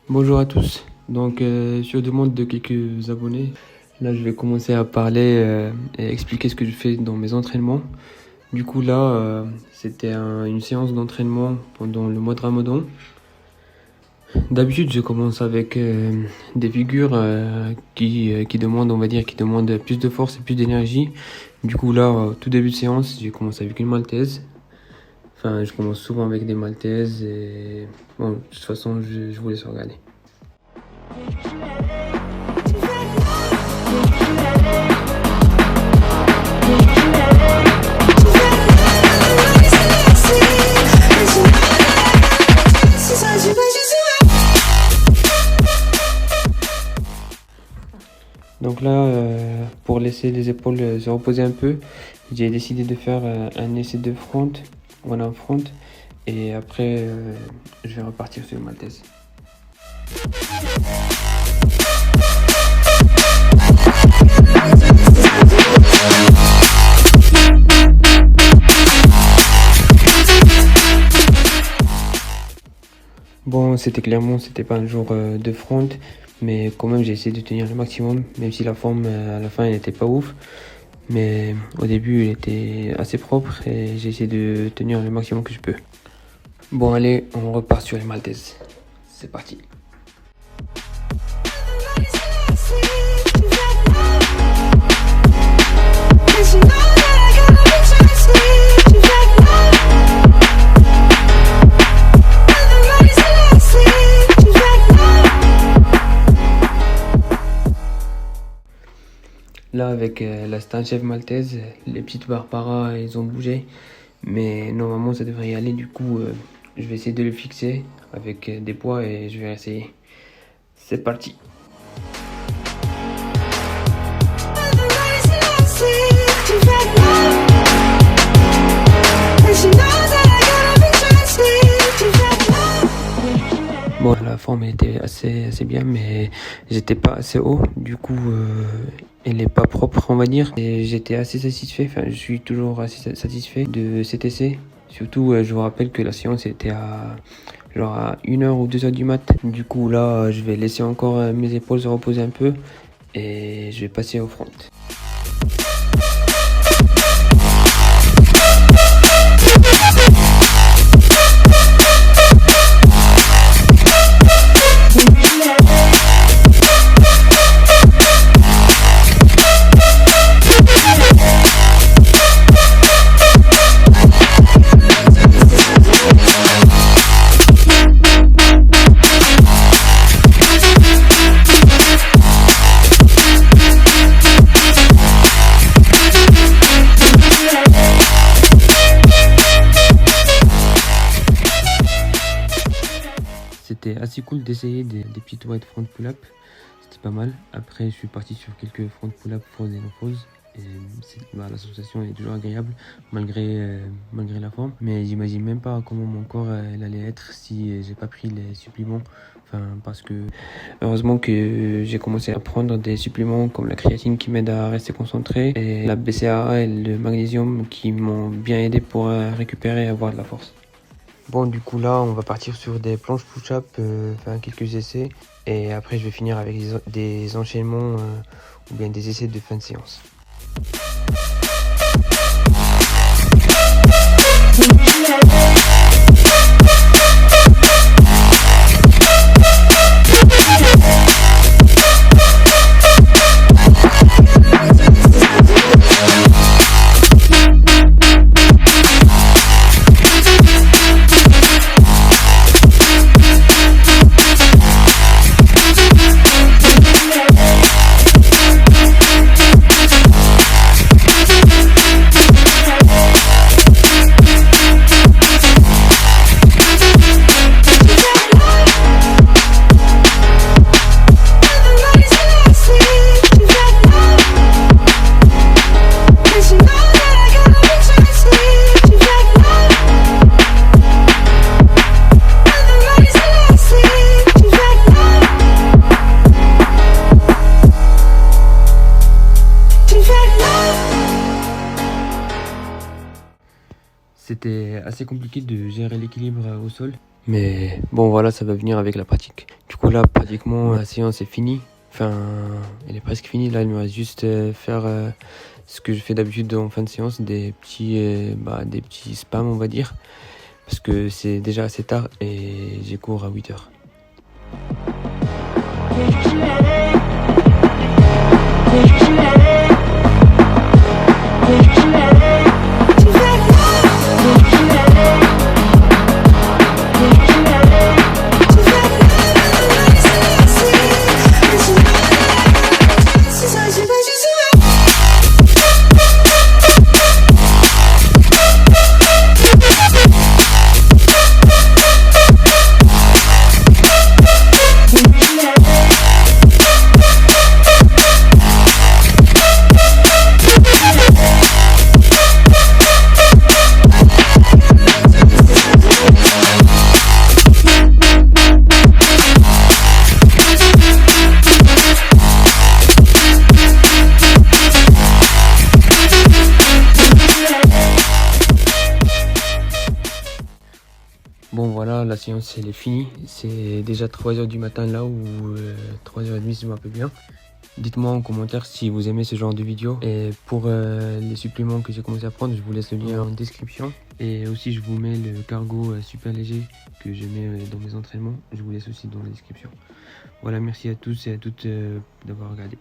Bonjour à tous. Donc, sur demande de quelques abonnés, là, je vais commencer à parler et expliquer ce que je fais dans mes entraînements. Du coup, là, c'était une séance d'entraînement pendant le mois de Ramadan. D'habitude, je commence avec des figures qui demandent, on va dire, qui demandent plus de force et plus d'énergie. Du coup, là, tout début de séance, j'ai commencé avec une maltaise. Enfin, je commence souvent avec des maltaises et bon, de toute façon, je vous laisse regarder. Donc là, pour laisser les épaules se reposer un peu, j'ai décidé de faire un essai de front, voilà un front, et après je vais repartir sur le maltaise. Bon, c'était pas un jour de front, mais quand même j'ai essayé de tenir le maximum, même si la forme à la fin elle n'était pas ouf. Mais au début, elle était assez propre et j'ai essayé de tenir le maximum que je peux. Bon, allez, on repart sur les maltaises. C'est parti. Là, avec la Stanchef maltaise, les petites barres para, ils ont bougé. Mais normalement, ça devrait y aller. Du coup, je vais essayer de le fixer avec des poids et je vais essayer. C'est parti. Bon, la forme était assez bien, mais j'étais pas assez haut. Du coup, elle est pas propre, on va dire. Et j'étais assez satisfait. Enfin, je suis toujours assez satisfait de cet essai. Surtout, je vous rappelle que la séance était à 1h ou 2h du mat. Du coup, là, je vais laisser encore mes épaules se reposer un peu et je vais passer au front. C'était assez cool d'essayer des petites white front pull-up, c'était pas mal. Après, je suis parti sur quelques front pull-up pause et no pause. Et la sensation est toujours agréable malgré la forme. Mais j'imagine même pas comment mon corps elle allait être si j'ai pas pris les suppléments. Enfin, parce que heureusement que j'ai commencé à prendre des suppléments comme la créatine qui m'aide à rester concentré et la BCAA et le magnésium qui m'ont bien aidé pour récupérer et avoir de la force. Bon, du coup là, on va partir sur des planches push-up, faire quelques essais. Et après, je vais finir avec des enchaînements ou bien des essais de fin de séance. C'était assez compliqué de gérer l'équilibre au sol. Mais bon, voilà, ça va venir avec la pratique. Du coup, coup là pratiquement la séance est finie. Enfin, elle est presque finie. Là, il me reste juste faire ce que je fais d'habitude en fin de séance, des petits spams, on va dire. Parce que c'est déjà assez tard et j'ai cours à 8h. Bon voilà, la séance elle est finie, c'est déjà 3h du matin là ou 3h30 si je me rappelle bien. Dites-moi en commentaire si vous aimez ce genre de vidéo. Et pour les suppléments que j'ai commencé à prendre, je vous laisse le lien en description. Et aussi je vous mets le cargo super léger que je mets dans mes entraînements. Je vous laisse aussi dans la description. Voilà, merci à tous et à toutes d'avoir regardé.